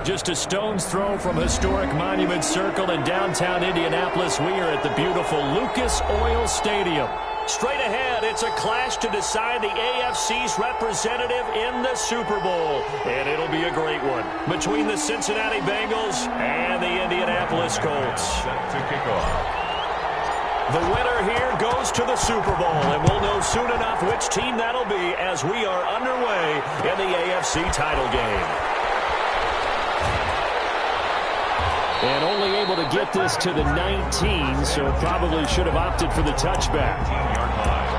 Just a stone's throw from historic Monument Circle in downtown Indianapolis. We are at the beautiful Lucas Oil Stadium. Straight ahead, it's a clash to decide the AFC's representative in the Super Bowl. And it'll be a great one between the Cincinnati Bengals and the Indianapolis Colts. Set to kick off. The winner here goes to the Super Bowl, and we'll know soon enough which team that'll be as we are underway in the AFC title game. And only able to get this to the 19, so probably should have opted for the touchback. 19-yard line.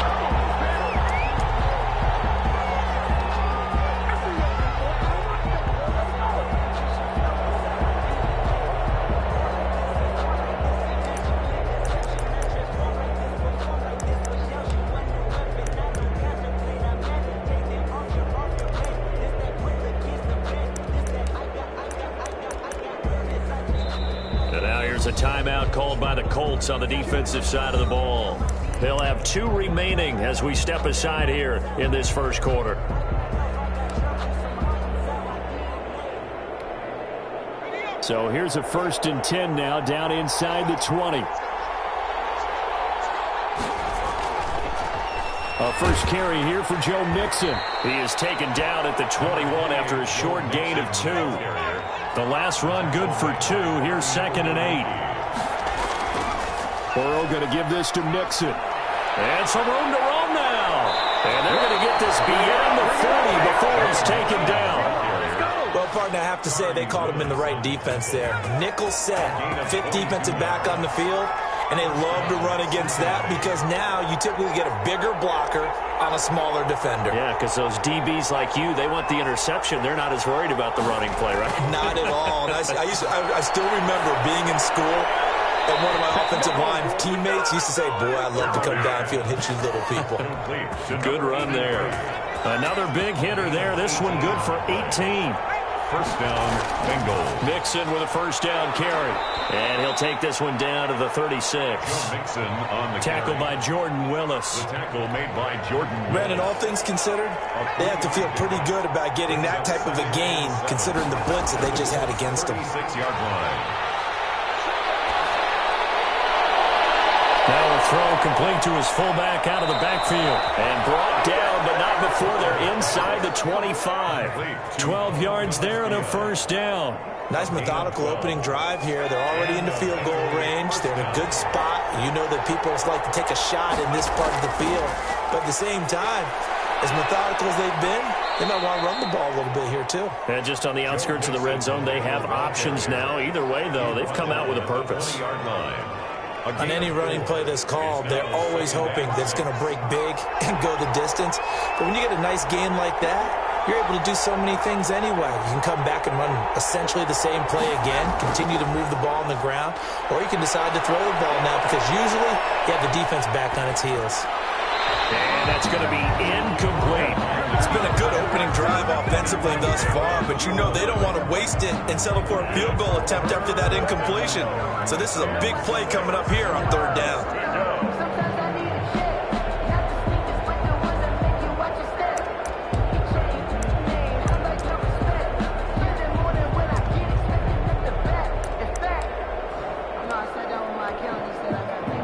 A timeout called by the Colts on the defensive side of the ball. They'll have 2 remaining as we step aside here in this first quarter. So here's a 1st and 10 now down inside the 20. A first carry here for Joe Mixon. He is taken down at the 21 after a short gain of 2. The last run good for 2. Here's 2nd and 8. Burrow going to give this to Mixon. And some room to roam now. And they're going to get this beyond the 40 before he's taken down. Well, partner, I have to say they called him in the right defense there. Nickel set, 5th defensive back on the field. And they love to run against that because now you typically get a bigger blocker on a smaller defender. Yeah, because those DBs like you, they want the interception. They're not as worried about the running play, right? Not at all. And I still remember being in school, and one of my offensive line teammates used to say, boy, I'd love to come downfield and hit you little people. Good run there. Another big hitter there. This one good for 18. First down, Bengals. Mixon with a first down carry. And he'll take this one down to the 36. Mixon on the tackle carry. by Jordan Willis. The tackle made by Jordan Willis. Brandon, all things considered, they have to feel pretty good about getting that type of a gain considering the blitz that they just had against them. 36-yard line. Now a throw complete to his fullback out of the backfield. And brought down, but not before they're inside the 25. 12 yards there and a first down. Nice methodical opening drive here. They're already into field goal range. They're in a good spot. You know that people like to take a shot in this part of the field. But at the same time, as methodical as they've been, they might want to run the ball a little bit here too. And just on the outskirts of the red zone, they have options now. Either way, though, they've come out with a purpose. 20-yard line. On any running play that's called, they're always hoping that it's going to break big and go the distance. But when you get a nice gain like that, you're able to do so many things anyway. You can come back and run essentially the same play again, continue to move the ball on the ground, or you can decide to throw the ball now because usually you have the defense back on its heels. And that's going to be incomplete. It's been a good opening drive offensively thus far, but you know they don't want to waste it and settle for a field goal attempt after that incompletion. So this is a big play coming up here on 3rd down.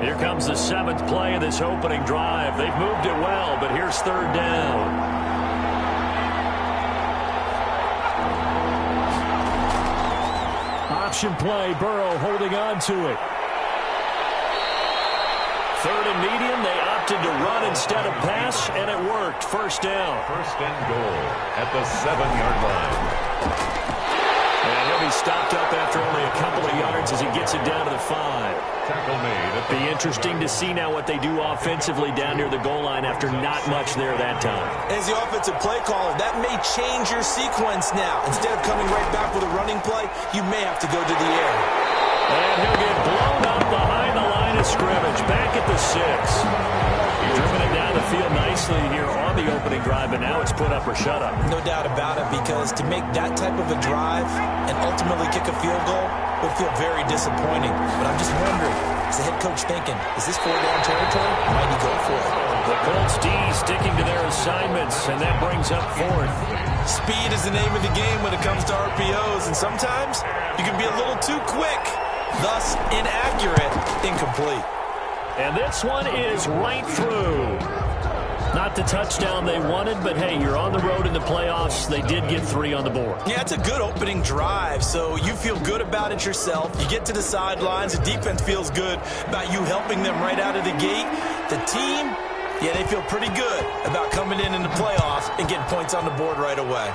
Here comes the 7th play of this opening drive. They've moved it well, but here's 3rd down. Option play, Burrow holding on to it. 3rd and medium, they opted to run instead of pass, and it worked. First down. First and goal at the 7-yard line. And he'll be stopped up after only a couple of yards as he gets it down to the 5. Tackle made. Be interesting to see now what they do offensively down near the goal line after not much there that time. As the offensive play caller, that may change your sequence now. Instead of coming right back with a running play, you may have to go to the air. And he'll get blown up behind the line of scrimmage, back at the 6. Driven it down the field nicely here on the opening drive, but now it's put up or shut up. No doubt about it, because to make that type of a drive and ultimately kick a field goal would feel very disappointing. But I'm just wondering, is the head coach thinking, is this 4-down territory? Might he go for it? The Colts D sticking to their assignments, and that brings up 4th. Speed is the name of the game when it comes to RPOs, and sometimes you can be a little too quick, thus inaccurate, incomplete. And this one is right through. Not the touchdown they wanted, but hey, you're on the road in the playoffs. They did get 3 on the board. Yeah, it's a good opening drive, so you feel good about it yourself. You get to the sidelines. The defense feels good about you helping them right out of the gate. The team, yeah, they feel pretty good about coming in the playoffs and getting points on the board right away.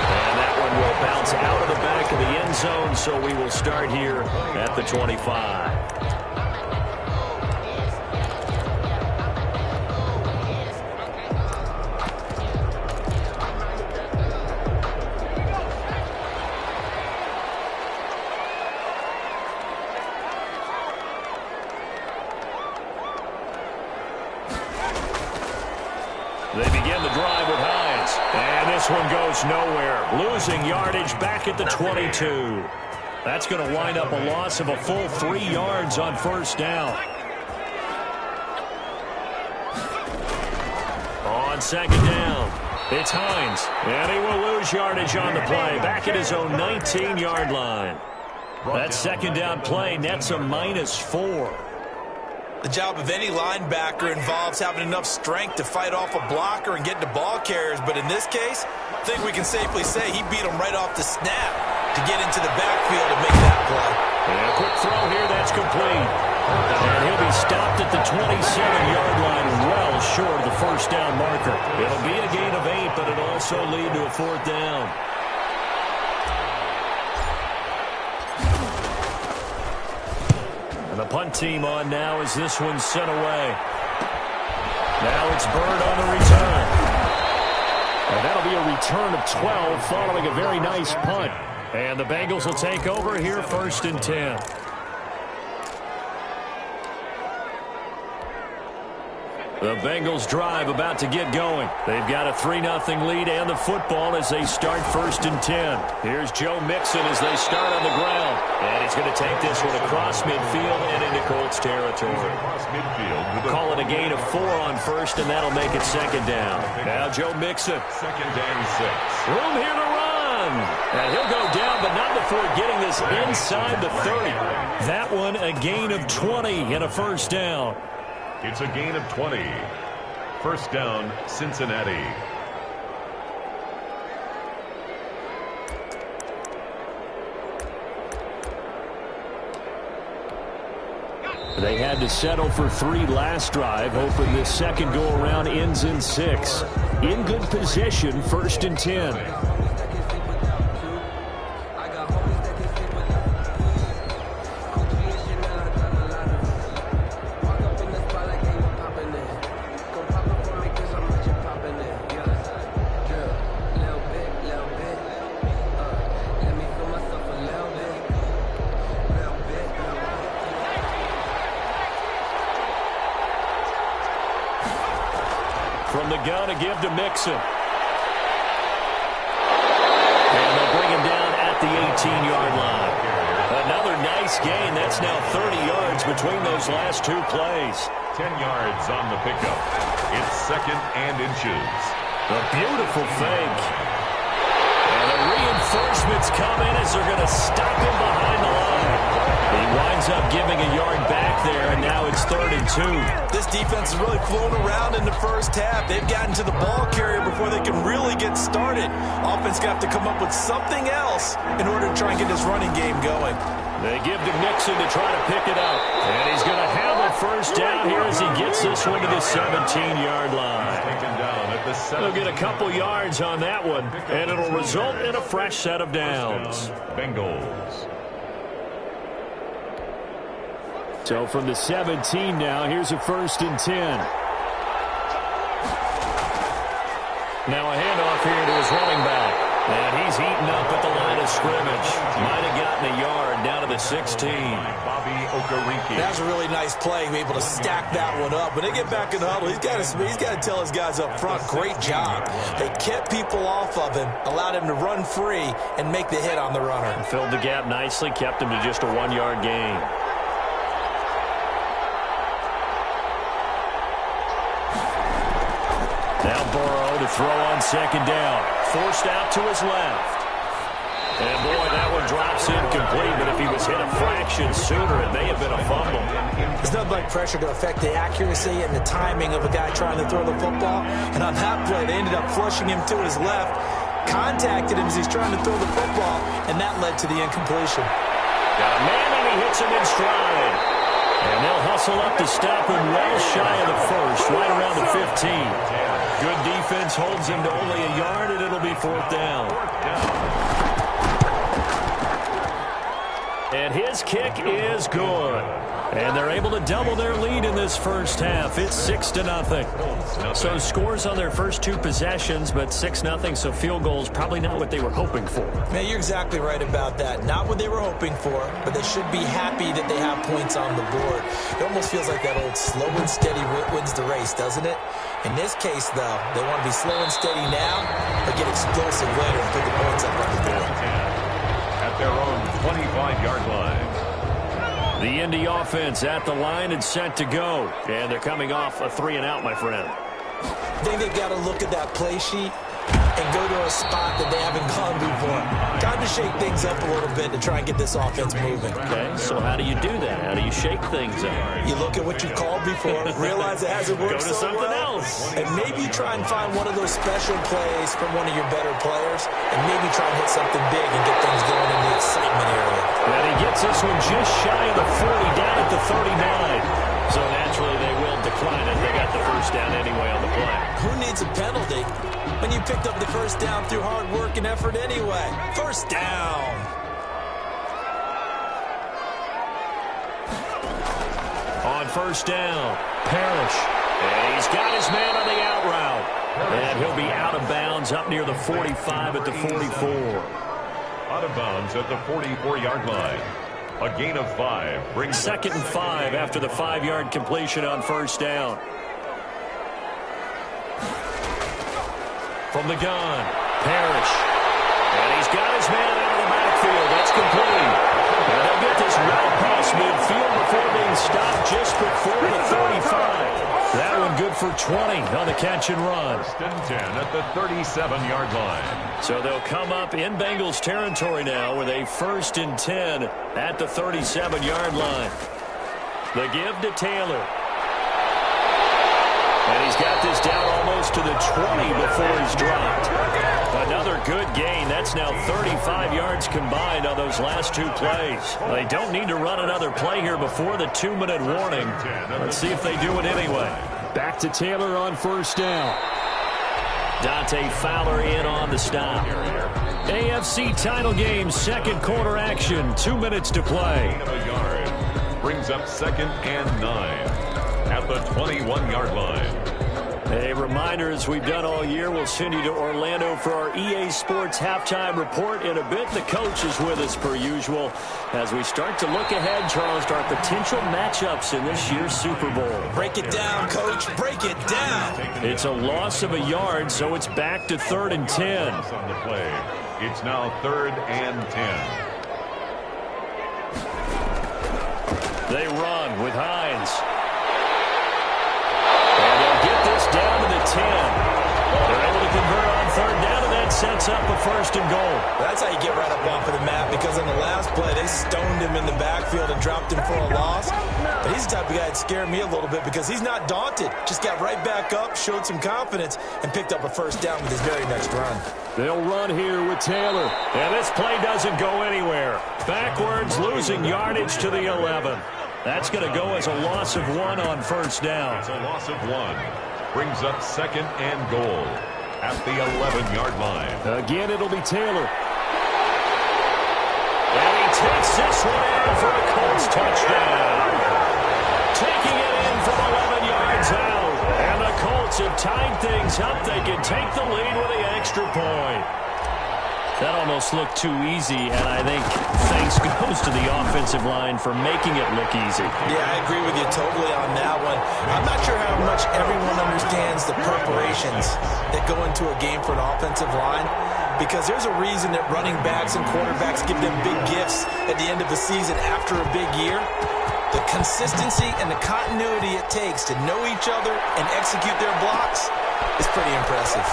And that one will bounce out of the back of the end zone, so we will start here at the 25. They begin the drive with Hines. And this one goes nowhere. Losing yardage back at the 22. That's going to wind up a loss of a full 3 yards on first down. On second down, it's Hines. And he will lose yardage on the play. Back at his own 19-yard line. That second down play nets a -4. The job of any linebacker involves having enough strength to fight off a blocker and get to ball carriers. But in this case, I think we can safely say he beat him right off the snap to get into the backfield and make that play. And a quick throw here, that's complete. And he'll be stopped at the 27-yard line, well short of the first down marker. It'll be a gain of 8, but it'll also lead to a 4th down. The punt team on now as this one's sent away. Now it's Bird on the return. And that'll be a return of 12 following a very nice punt. And the Bengals will take over here 1st and 10. The Bengals drive about to get going. They've got a 3-0 lead and the football as they start 1st and 10. Here's Joe Mixon as they start on the ground. And he's going to take this one across midfield and into Colts territory. Call it a gain of 4 on first, and that'll make it 2nd down. Now Joe Mixon. 2nd and 6. Room here to run. And he'll go down, but not before getting this inside the 30. That one a gain of 20 and a 1st down. It's a gain of 20. 1st down, Cincinnati. They had to settle for 3 last drive, hoping this second go-around ends in 6. In good position, 1st and 10. From the gun to give to Mixon. And they'll bring him down at the 18-yard line. Another nice gain. That's now 30 yards between those last 2 plays. 10 yards on the pickup. It's 2nd and inches. A beautiful fake. And the reinforcements come in as they're going to stop him behind the line. He winds up giving a yard back there, and now it's 3rd and 2. This defense has really flown around in the first half. They've gotten to the ball carrier before they can really get started. Offense got to come up with something else in order to try and get this running game going. They give to Mixon to try to pick it up. And he's going to have a 1st down here as he gets this one to the 17-yard line. Taken down at the 7. He'll get a couple yards on that one, and it'll result in a fresh set of downs. Bengals. So from the 17 now, here's a 1st and 10. Now a handoff here to his running back. And he's eaten up at the line of scrimmage. Might have gotten a yard down to the 16. Bobby Okereke. That's a really nice play. Be able to stack that one up. When they get back in the huddle, he's got to tell his guys up front, great job. They kept people off of him, allowed him to run free, and make the hit on the runner. And filled the gap nicely, kept him to just a 1-yard gain. Now Burrow to throw on second down. Forced out to his left. And, boy, that one drops incomplete, but if he was hit a fraction sooner, it may have been a fumble. There's nothing like pressure to affect the accuracy and the timing of a guy trying to throw the football. And on that play, they ended up flushing him to his left, contacted him as he's trying to throw the football, and that led to the incompletion. Got a man, and he hits him in stride. And they'll hustle up to stop him well shy of the first, right around the 15. Good defense holds him to only a yard, and it'll be fourth down. And his kick is good. And they're able to double their lead in this first half. It's 6-0. So scores on their first two possessions, but 6-0, so field goals probably not what they were hoping for. Man, you're exactly right about that. Not what they were hoping for, but they should be happy that they have points on the board. It almost feels like that old slow and steady wins the race, doesn't it? In this case, though, they want to be slow and steady now, but get explosive later and put the points up on the board. At their own 25-yard line. The Indy offense at the line and set to go. And they're coming off a 3-and-out, my friend. I think they've got to look at that play sheet and go to a spot that they haven't gone before. Time to shake things up a little bit to try and get this offense moving. Okay, so how do you do that? How do you shake things up? You look at what you called before, realize it hasn't worked Go to so something well, else. and maybe try and find one of those special plays from one of your better players, and maybe try and hit something big and get things going in the excitement area. And he gets this one just shy of the 40, down at the 39. So naturally they will decline it. They got the first down anyway on the play. Who needs a penalty when you picked up the first down through hard work and effort anyway? First down. On first down, Parrish. And he's got his man on the out route. And he'll be out of bounds up near the 45 at the 44. Out of bounds at the 44-yard line. A gain of 5 brings 2nd and 5 after the 5-yard completion on first down. From the gun, Parrish. And he's got his man out of the backfield. That's complete. And they'll get this route past midfield before being stopped just before the 35. That one good for 20 on the catch and run. 1st and 10 at the 37-yard line. So they'll come up in Bengals territory now with a 1st and 10 at the 37-yard line. The give to Taylor. And he's got this down almost to the 20 before he's dropped. Another good gain. That's now 35 yards combined on those last two plays. They don't need to run another play here before the 2-minute warning. Let's see if they do it anyway. Back to Taylor on first down. Dante Fowler in on the stop. AFC title game, second quarter action. 2 minutes to play. Gain of a yard. Brings up 2nd and 9 at the 21-yard line. A reminder, as we've done all year, we'll send you to Orlando for our EA Sports halftime report. In a bit, the coach is with us per usual as we start to look ahead, Charles, to our potential matchups in this year's Super Bowl. Break it down, Coach. Break it down. It's a loss of a yard, so it's back to 3rd and 10. On the play. It's now 3rd and 10. They run with Hines. And they'll get this down to the 10. They're able to convert on 3rd down, and that sets up a 1st and goal. That's how you get right up off of the map, because on the last play, they stoned him in the backfield and dropped him for a loss. But he's the type of guy that scared me a little bit because he's not daunted. Just got right back up, showed some confidence, and picked up a 1st down with his very next run. They'll run here with Taylor. And this play doesn't go anywhere. Backwards, losing yardage to the 11. That's going to go as a loss of 1 on first down. It's a loss of 1. Brings up 2nd and goal at the 11-yard line. Again, it'll be Taylor. And he takes this one in for a Colts touchdown. Taking it in from 11 yards out. And the Colts have tied things up. They can take the lead with the extra point. That almost looked too easy, and I think thanks goes to the offensive line for making it look easy. Yeah, I agree with you totally on that one. I'm not sure how much everyone understands the preparations that go into a game for an offensive line, because there's a reason that running backs and quarterbacks give them big gifts at the end of the season after a big year. The consistency and the continuity it takes to know each other and execute their blocks, is pretty impressive.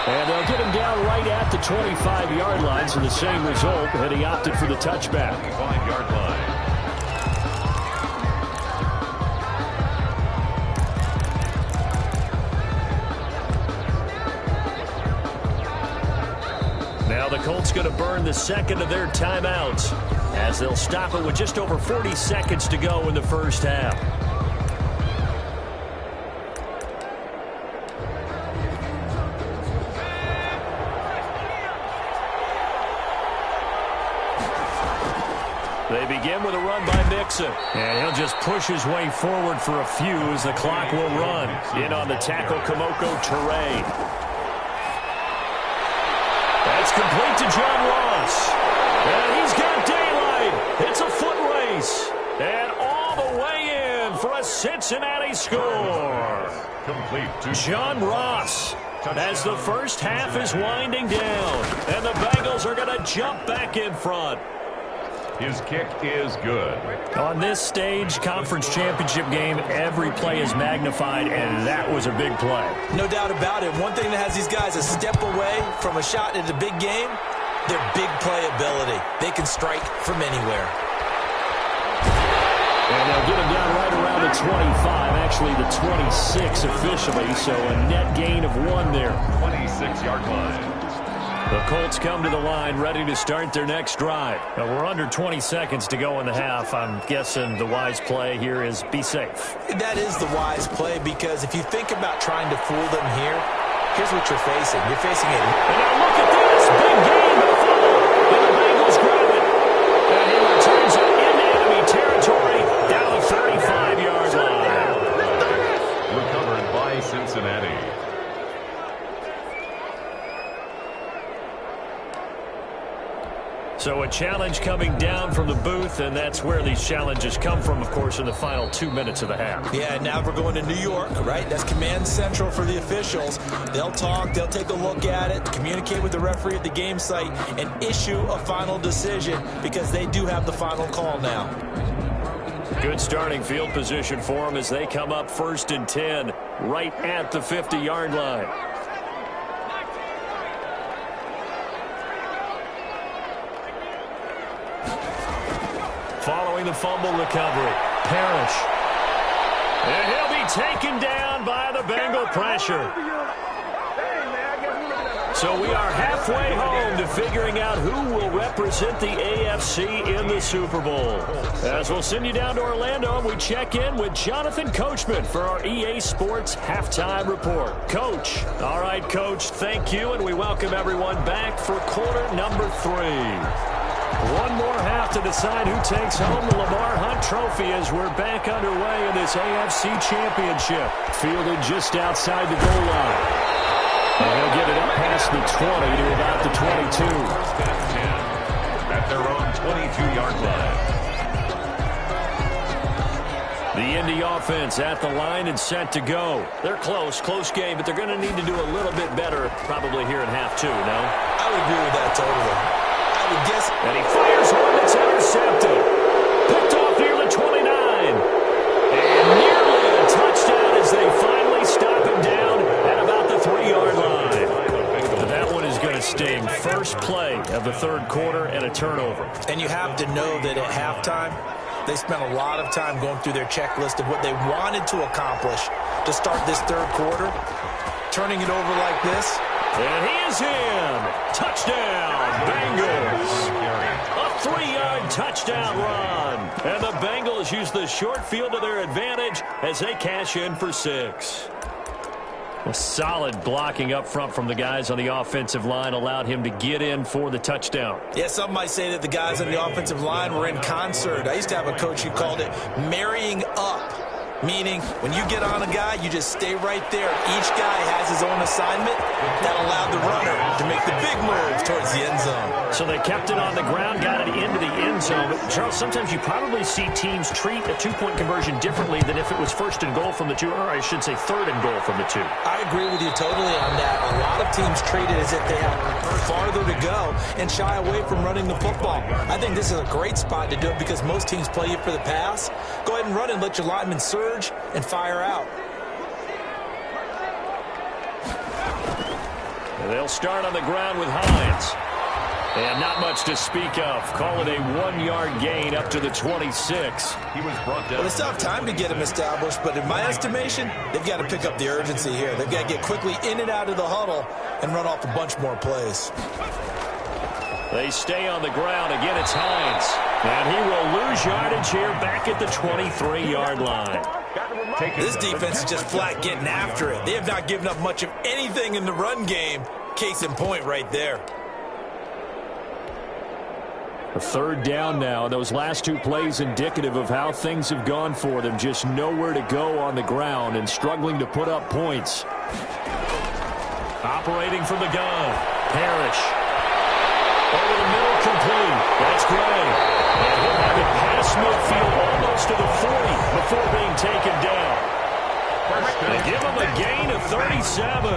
And they'll get him down right at the 25-yard line, so the same result, and he opted for the touchback. 5-yard line. Now the Colts going to burn the second of their timeouts as they'll stop it with just over 40 seconds to go in the first half. They begin with a run by Mixon. And he'll just push his way forward for a few as the clock will run. In on the tackle, Kamoko Toure. That's complete to John Ross. And he's got daylight. It's a foot race. And all the way in for a Cincinnati score. Complete to John Ross. As the first half is winding down. And the Bengals are going to jump back in front. His kick is good. On this stage, conference championship game, every play is magnified, and that was a big play. No doubt about it. One thing that has these guys a step away from a shot at a big game, their big play ability. They can strike from anywhere. And they'll get him down right around the 25, actually the 26 officially, so a net gain of 1 there. 26-yard line. The Colts come to the line ready to start their next drive. Now, we're under 20 seconds to go in the half. I'm guessing the wise play here is be safe. That is the wise play, because if you think about trying to fool them here, here's what you're facing. You're facing it. And now look at this. Big game. The follow. And the Bengals grab it. And he returns it into enemy territory down the 35-yard line. Recovered by Cincinnati. So a challenge coming down from the booth, and that's where these challenges come from, of course, in the final 2 minutes of the half. Yeah, now we're going to New York, right? That's command central for the officials. They'll talk, they'll take a look at it, communicate with the referee at the game site, and issue a final decision, because they do have the final call now. Good starting field position for them as they come up 1st and 10, right at the 50-yard line. Following the fumble recovery, Parrish. And he'll be taken down by the Bengal pressure. So we are halfway home to figuring out who will represent the AFC in the Super Bowl. As we'll send you down to Orlando, we check in with Jonathan Coachman for our EA Sports Halftime Report. Coach. All right, Coach, thank you, and we welcome everyone back for quarter number 3. One more half to decide who takes home the Lamar Hunt Trophy as we're back underway in this AFC Championship. Fielded just outside the goal line. And he'll get it up past the 20 to about the 22. At their own 22-yard line. The Indy offense at the line and set to go. They're close game, but they're going to need to do a little bit better probably here in half 2, no? I would agree with that totally. Guess. And he fires one that's intercepted. Picked off near the 29. And nearly a touchdown as they finally stop him down at about the 3-yard line. But that one is going to sting. First play of the 3rd quarter and a turnover. And you have to know that at halftime, they spent a lot of time going through their checklist of what they wanted to accomplish to start this 3rd quarter. Turning it over like this. And he is in. Touchdown, Bengals. A 3-yard touchdown run. And the Bengals use the short field to their advantage as they cash in for 6. Well, solid blocking up front from the guys on the offensive line allowed him to get in for the touchdown. Yeah, some might say that the guys on the offensive line were in concert. I used to have a coach who called it marrying up. Meaning, when you get on a guy, you just stay right there. Each guy has his own assignment that allowed the runner to make the big move towards the end zone. So they kept it on the ground, got it into the end zone. But, Charles, sometimes you probably see teams treat a 2-point conversion differently than if it was 1st and goal from the 2, or I should say 3rd and goal from the 2. I agree with you totally on that. A lot of teams treat it as if they have farther to go and shy away from running the football. I think this is a great spot to do it because most teams play you for the pass. Go ahead and run and let your linemen serve. surge and fire out. They'll start on the ground with Hines. And not much to speak of. Call it a 1-yard gain up to the 26. He was brought down. Well, they still have time to get him established, but in my estimation, they've got to pick up the urgency here. They've got to get quickly in and out of the huddle and run off a bunch more plays. They stay on the ground. Again, it's Hines. And he will lose yardage here back at the 23-yard line. This defense is just flat getting after it. They have not given up much of anything in the run game. Case in point right there. A third down now. Those last two plays indicative of how things have gone for them. Just nowhere to go on the ground and struggling to put up points. Operating from the gun. Parrish. Over the middle, complete. That's Gray. And he'll have it past midfield almost to the 40 before being taken down. They give him a gain of 37.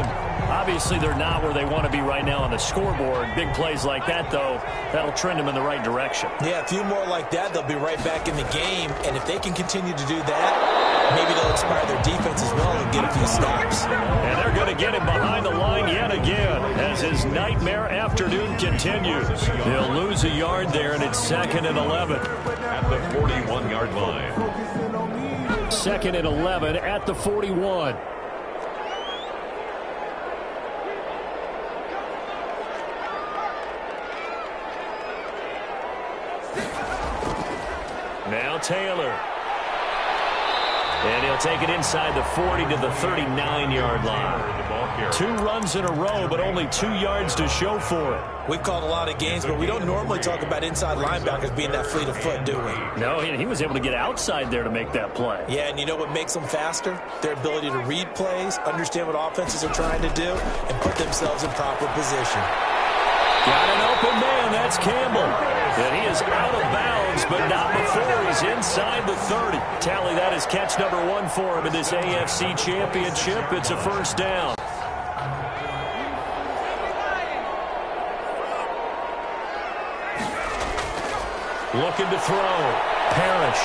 Obviously, they're not where they want to be right now on the scoreboard. Big plays like that, though, that'll trend them in the right direction. Yeah, a few more like that, they'll be right back in the game. And if they can continue to do that, maybe they'll inspire their defense as well and get a few stops. And they're going to get him behind the line yet again as his nightmare afternoon continues. He'll lose a yard there, and it's 2nd and 11. At the 41-yard line. 2nd and 11 at the 41. Now Taylor. And he'll take it inside the 40 to the 39-yard line. 2 runs in a row, but only 2 yards to show for it. We've called a lot of games, but we don't normally talk about inside linebackers being that fleet of foot, do we? No, he was able to get outside there to make that play. Yeah, and you know what makes them faster? Their ability to read plays, understand what offenses are trying to do, and put themselves in proper position. Got an open man. That's Campbell. And he is out of bounds, but not before he's inside the 30. Tally that is catch number 1 for him in this AFC Championship. It's a first down. Looking to throw. Parrish.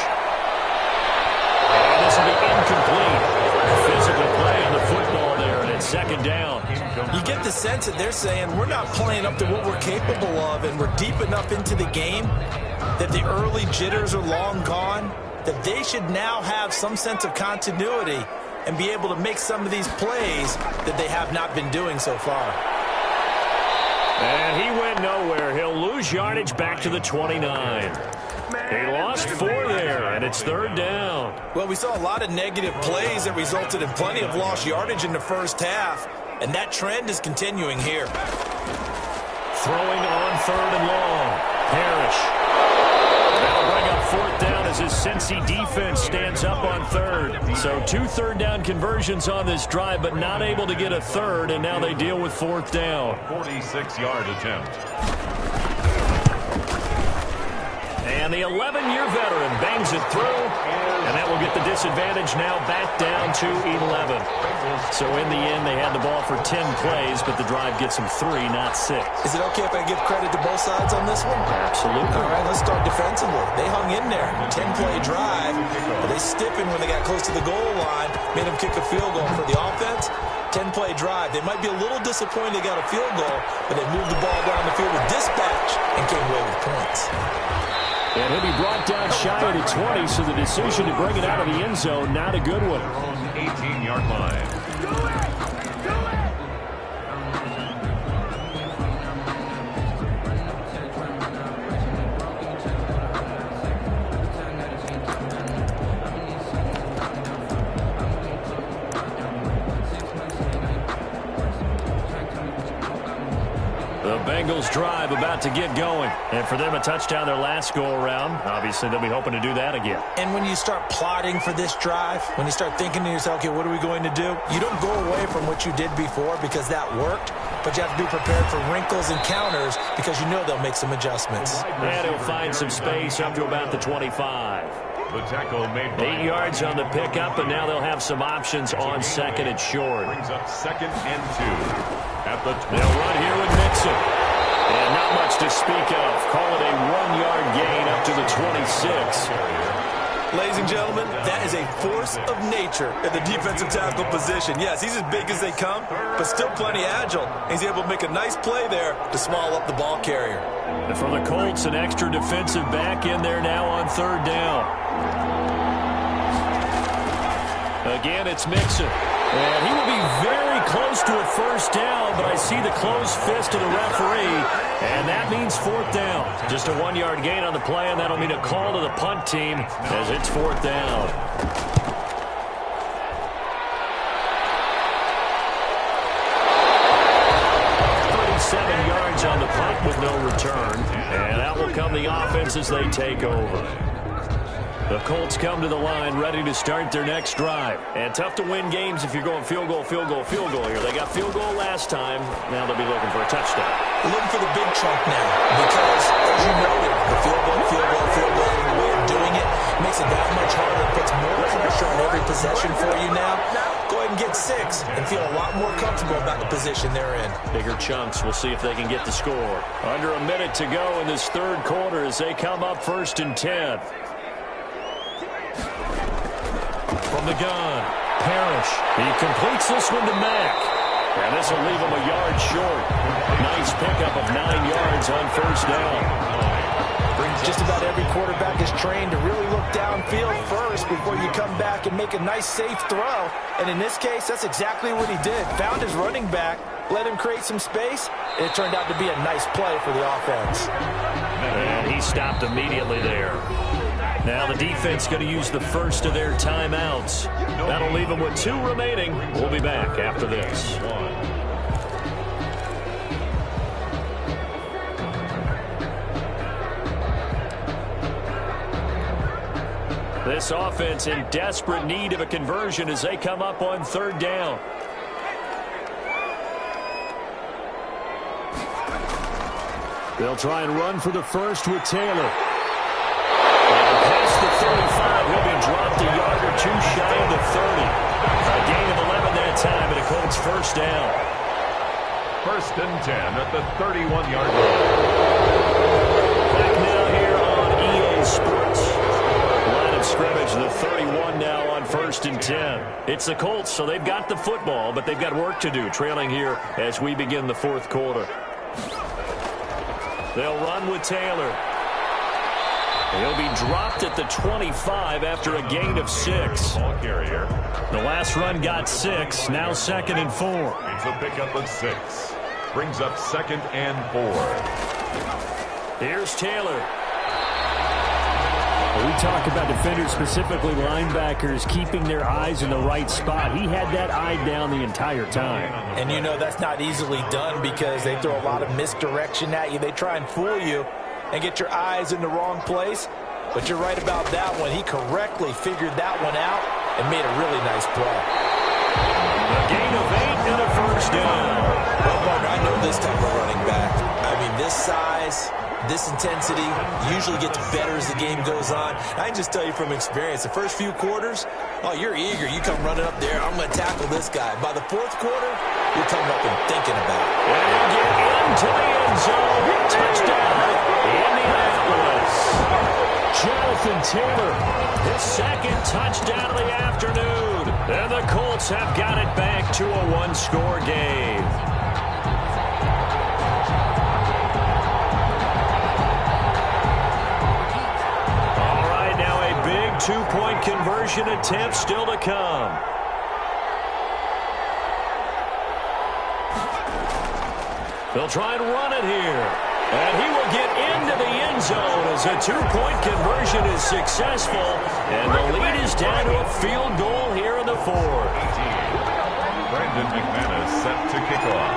And this will be incomplete. Physical play on the football there, and it's 2nd down. You get the sense that they're saying we're not playing up to what we're capable of, and we're deep enough into the game that the early jitters are long gone, that they should now have some sense of continuity and be able to make some of these plays that they have not been doing so far. And he went nowhere. He'll lose yardage back to the 29. He lost 4 there, and it's 3rd down. Well, we saw a lot of negative plays that resulted in plenty of lost yardage in the first half, and that trend is continuing here. Throwing on 3rd and long. Parrish. That'll bring up 4th down as his Cincy defense stands up on 3rd. So 2 3rd down conversions on this drive, but not able to get a 3rd, and now they deal with 4th down. 46-yard attempt. And the 11-year veteran bangs it through, and that will get the disadvantage now back down to 11. So in the end, they had the ball for 10 plays, but the drive gets them 3, not 6. Is it okay if I give credit to both sides on this one? Absolutely. All right, let's start defensively. They hung in there. 10-play drive, but they stiffened when they got close to the goal line, made them kick a field goal for the offense. 10-play drive. They might be a little disappointed they got a field goal, but they moved the ball down the field with dispatch and came away with points. And he'll be brought down shy of the 20, so the decision to bring it out of the end zone, not a good one. 18-yard line. The Bengals drive about to get going. And for them, a touchdown their last go-around. Obviously, they'll be hoping to do that again. And when you start plotting for this drive, when you start thinking to yourself, okay, what are we going to do? You don't go away from what you did before because that worked, but you have to be prepared for wrinkles and counters because you know they'll make some adjustments. And he'll find some space up to about the 25. The tackle made 8 yards on the pickup, and now they'll have some options on 2nd and short. Brings up 2nd and 2. At the 12. They'll run here with Mixon. And not much to speak of. Call it a 1-yard gain up to the 26. Ladies and gentlemen, that is a force of nature in the defensive tackle position. Yes, he's as big as they come, but still plenty agile. He's able to make a nice play there to swallow up the ball carrier. And for the Colts, an extra defensive back in there now on third down. Again, it's Mixon. And he will be very close to a first down, but I see the closed fist of the referee, and that means fourth down. Just a 1-yard gain on the play, and that'll mean a call to the punt team as it's fourth down. 37 yards on the punt with no return, and out will come the offense as they take over. The Colts come to the line ready to start their next drive. And tough to win games if you're going field goal, field goal, field goal here. They got field goal last time. Now they'll be looking for a touchdown. They're looking for the big chunk now because, as you noted, the field goal, field goal, field goal, the way of doing it makes it that much harder. It puts more pressure on every possession for you now. Go ahead and get 6 and feel a lot more comfortable about the position they're in. Bigger chunks. We'll see if they can get the score. Under a minute to go in this third quarter as they come up 1st and 10. From the gun, Parrish. He completes this one to Mack. And this will leave him a yard short. Nice pickup of 9 yards on first down. Just about every quarterback is trained to really look downfield first before you come back and make a nice, safe throw. And in this case, that's exactly what he did. Found his running back, let him create some space, and it turned out to be a nice play for the offense. And he stopped immediately there. Now the defense going to use the first of their timeouts. That'll leave them with 2 remaining. We'll be back after this. This offense in desperate need of a conversion as they come up on third down. They'll try and run for the first with Taylor. Past the 35, he'll be dropped a yard or 2 shy of the 30. A gain of 11 that time, and a Colts first down. 1st and 10 at the 31-yard line. Back now here on EA Sports. Line of scrimmage, the 31 now on 1st and 10. It's the Colts, so they've got the football, but they've got work to do, trailing here as we begin the fourth quarter. They'll run with Taylor. He'll be dropped at the 25 after a gain of 6. Ball carrier. The last run got 6, now 2nd and 4. It's a pickup of 6. Brings up 2nd and 4. Here's Taylor. We talk about defenders, specifically linebackers, keeping their eyes in the right spot. He had that eye down the entire time. And you know that's not easily done because they throw a lot of misdirection at you. They try and fool you and get your eyes in the wrong place. But you're right about that one. He correctly figured that one out and made a really nice play. A gain of 8 and a first down. Well, Mark, I know this type of running back. I mean, this size, this intensity usually gets better as the game goes on. I can just tell you from experience, the first few quarters, oh, you're eager. You come running up there, I'm going to tackle this guy. By the fourth quarter, you're coming up and thinking about it. And he'll get into the end zone. Touchdown, Indianapolis. Jonathan Taylor, his 2nd touchdown of the afternoon. And the Colts have got it back to a 1-score game. All right, now a big 2-point conversion attempt still to come. They'll try and run it here. And he will get into the end zone as a 2-point conversion is successful. And the lead is down to a field goal here in the 4th. Brandon McManus set to kick off.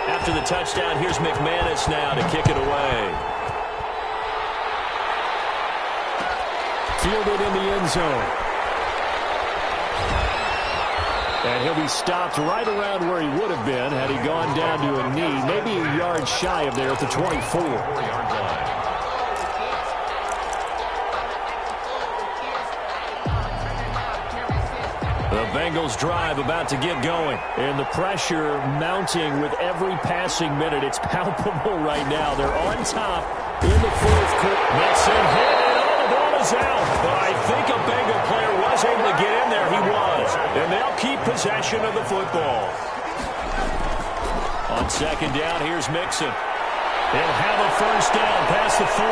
After the touchdown, here's McManus now to kick it away. Fielded in the end zone. And he'll be stopped right around where he would have been had he gone down to a knee, maybe a yard shy of there at the 24. 4-yard line. The Bengals drive about to get going. And the pressure mounting with every passing minute. It's palpable right now. They're on top in the fourth quarter. Mixon hit, and all the ball is out. But I think a Bengal player was able to get in there. He was. And they'll keep possession of the football. On second down, here's Mixon. They'll have a first down past the 40.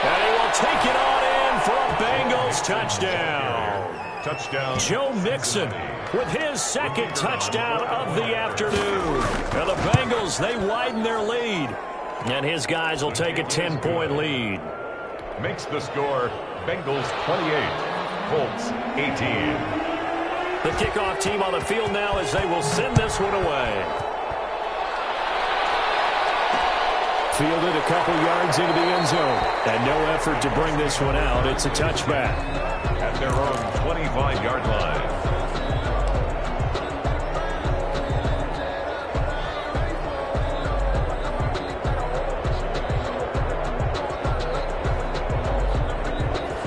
And he will take it on in for a Bengals touchdown. Touchdown. Joe Mixon with his second touchdown of the afternoon. And the Bengals, they widen their lead. And his guys will take a 10-point lead. Makes the score Bengals 28, Colts 18. The kickoff team on the field now as they will send this one away. Fielded a couple yards into the end zone. And no effort to bring this one out. It's a touchback. At their own 25-yard line.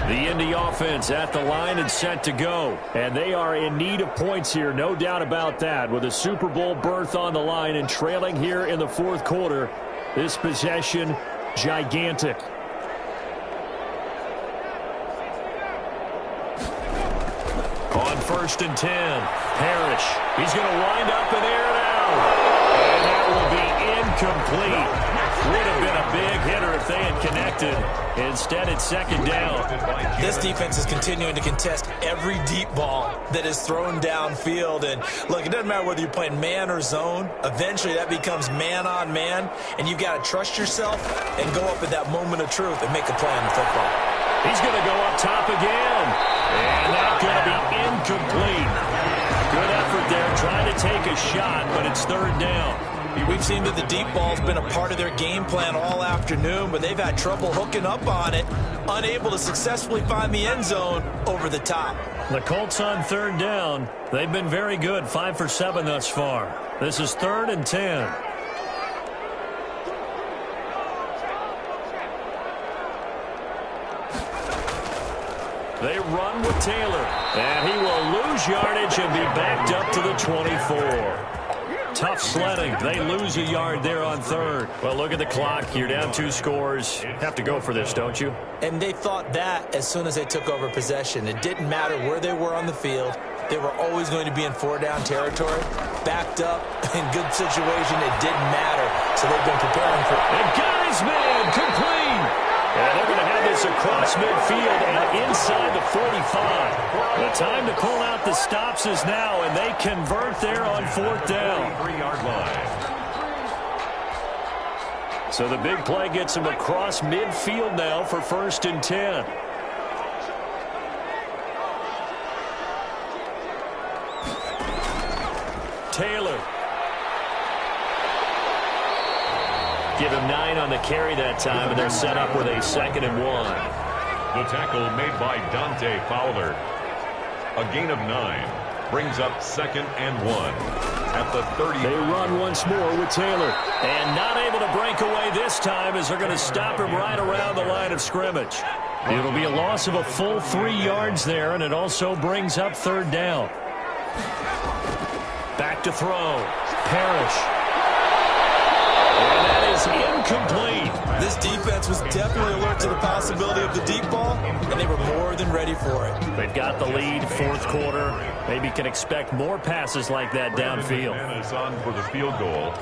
The Indy offense at the line and set to go. And they are in need of points here, no doubt about that. With a Super Bowl berth on the line and trailing here in the fourth quarter, this possession, gigantic. On 1st and 10, Parrish. He's going to wind up and air it out. And that will be incomplete. Would have been a big hitter if they had connected. Instead, it's second down. This defense is continuing to contest every deep ball that is thrown downfield. And, look, it doesn't matter whether you're playing man or zone. Eventually, that becomes man-on-man, and you've got to trust yourself and go up at that moment of truth and make a play on the football. He's going to go up top again. And that's going to be incomplete. Good effort there trying to take a shot, but it's third down. We've seen that the deep ball's been a part of their game plan all afternoon, but they've had trouble hooking up on it, unable to successfully find the end zone over the top. The Colts on third down. They've been very good, 5 for 7 thus far. This is 3rd and 10. They run with Taylor, and he will lose yardage and be backed up to the 24. Tough sledding. They lose a yard there on third. Well, look at the clock. You're down 2 scores. Have to go for this, don't you? And they thought that as soon as they took over possession. It didn't matter where they were on the field. They were always going to be in 4-down territory. Backed up, in good situation, it didn't matter. So they've been preparing for it. And got his man complete. And they're going to have this across midfield and inside the 45. The time to pull out the stops is now, and they convert there on 4th down. 3-yard line. So the big play gets them across midfield now for 1st and 10. Taylor. Give him 9 on the carry that time, and they're set up with a 2nd and 1. The tackle made by Dante Fowler. A gain of 9 brings up 2nd and 1 at the 30. They run once more with Taylor. And not able to break away this time as they're going to stop him right around the line of scrimmage. It'll be a loss of a full 3 yards there, and it also brings up 3rd down. Back to throw. Parrish. And that is incomplete. This defense was definitely alert to the possibility of the deep ball, and they were more than ready for it. They've got the lead, 4th quarter. Maybe can expect more passes like that downfield. And is on for the field goal.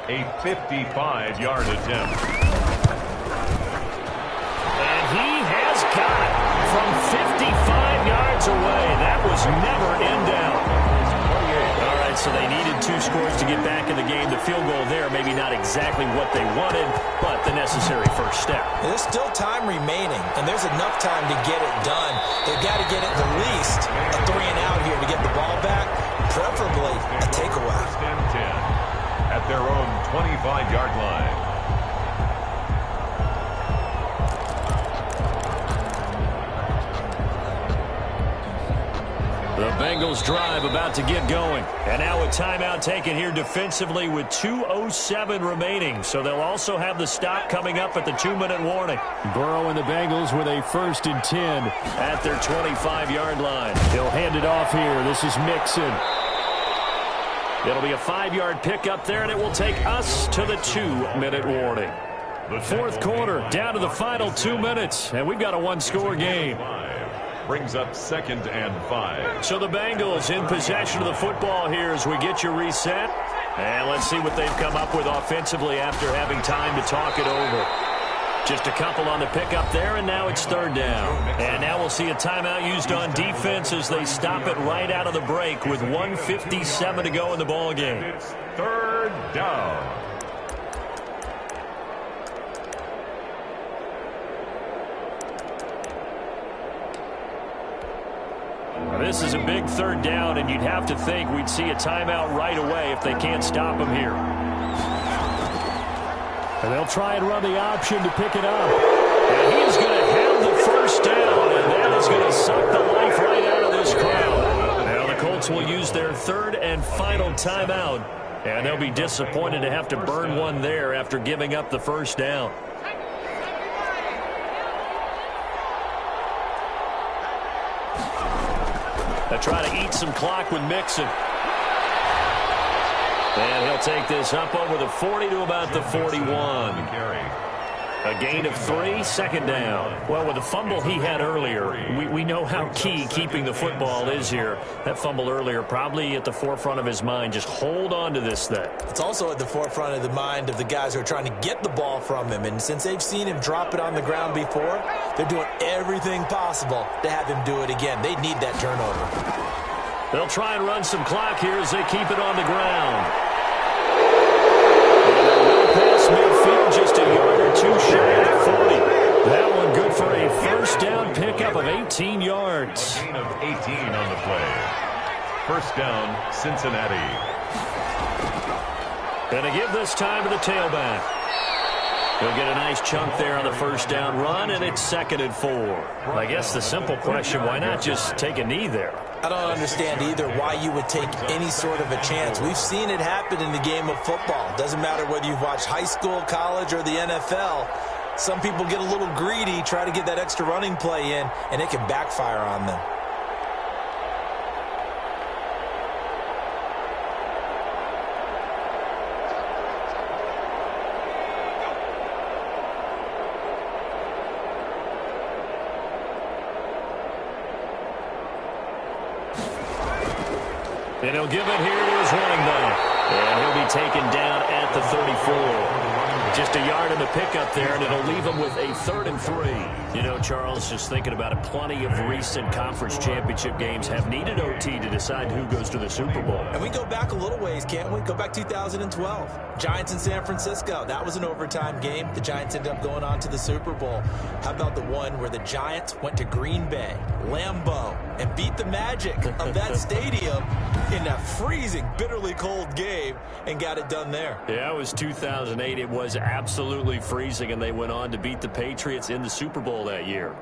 A 55-yard attempt. And he has got it from 55 yards away. That was never in doubt. All right, so they needed 2 scores to get back in the game. The field goal there, maybe not exactly what they wanted, but the necessary first step. There's still time remaining, and there's enough time to get it done. They've got to get at the least a 3 and out here to get the ball back, preferably a takeaway. 1st and 10 at their own 25-yard line. The Bengals drive about to get going. And now a timeout taken here defensively with 2:07 remaining. So they'll also have the stop coming up at the 2-minute warning. Burrow and the Bengals with a 1st and 10 at their 25-yard line. He'll hand it off here. This is Mixon. It'll be a 5-yard pickup there, and it will take us to the 2-minute warning. Fourth quarter, down to the final 2 minutes, and we've got a one-score game. Brings up 2nd and 5. So the Bengals in possession of the football here as we get you reset. And let's see what they've come up with offensively after having time to talk it over. Just a couple on the pickup there, and now it's 3rd down. And now we'll see a timeout used on defense as they stop it right out of the break with 1:57 to go in the ballgame. It's 3rd down. This is a big 3rd down, and you'd have to think we'd see a timeout right away if they can't stop him here. And they'll try and run the option to pick it up. And he is going to have the first down, and that is going to suck the life right out of this crowd. Now the Colts will use their 3rd and final timeout, and they'll be disappointed to have to burn one there after giving up the first down. They'll try to eat some clock with Mixon. And he'll take this up over the 40 to about the 41. A gain of 3, 2nd down. Well, with the fumble he had earlier, we know how key keeping the football is here. That fumble earlier probably at the forefront of his mind. Just hold on to this thing. It's also at the forefront of the mind of the guys who are trying to get the ball from him. And since they've seen him drop it on the ground before, they're doing everything possible to have him do it again. They need that turnover. They'll try and run some clock here as they keep it on the ground. Past midfield, just a yard or 2 shy of 40. That one good for a first down pickup of 18 yards. A gain of 18 on the play. First down, Cincinnati. Gonna give this time to the tailback. He'll get a nice chunk there on the first down run, and it's 2nd and 4. I guess the simple question, why not just take a knee there? I don't understand either why you would take any sort of a chance. We've seen it happen in the game of football. Doesn't matter whether you've watched high school, college, or the NFL. Some people get a little greedy, try to get that extra running play in, and it can backfire on them. And he'll give it here to his running back. And he'll be taken down at the 34. Just a yard in the pickup there, and it'll leave him with a 3rd and 3. You know, Charles, just thinking about it, plenty of recent conference championship games have needed OT to decide who goes to the Super Bowl. And we go back a little ways, can't we? Go back 2012. Giants in San Francisco. That was an overtime game. The Giants ended up going on to the Super Bowl. How about the one where the Giants went to Green Bay, Lambeau, and beat the magic of that stadium in that freezing, bitterly cold game and got it done there? Yeah, it was 2008. It was absolutely freezing, and they went on to beat the Patriots in the Super Bowl that year.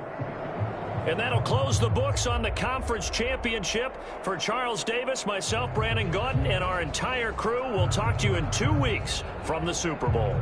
And that'll close the books on the conference championship. For Charles Davis, myself, Brandon Gaudin, and our entire crew, we'll talk to you in 2 weeks from the Super Bowl.